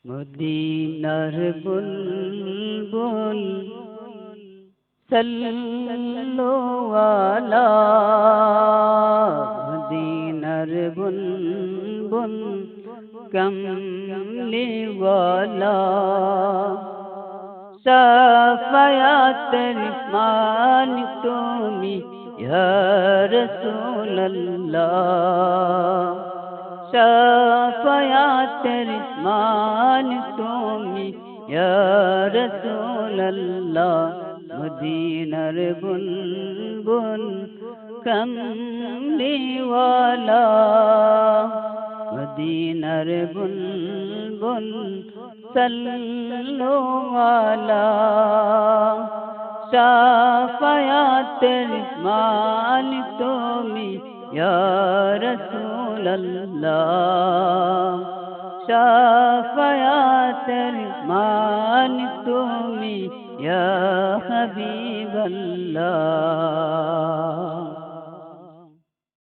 মদিনার বুলবুল সাল্লু আলা মদিনার বুলবুল কমলি ওয়ালা শাফায়াতের মালিক তুমি ইয়া রাসূলুল্লাহ শাফায়াতের মালিক তুমি ইয়া রাসূলুল্লাহ মদিনার বুলবুল কমলি ওয়ালা মদিনার বুলবুল সাল্লু আলা শাফায়াতের মালিক তুমি ইয়া রাসূলুল্লাহ শাফায়াতের মালিক তুমি ইয়া হাবিবাল্লাহ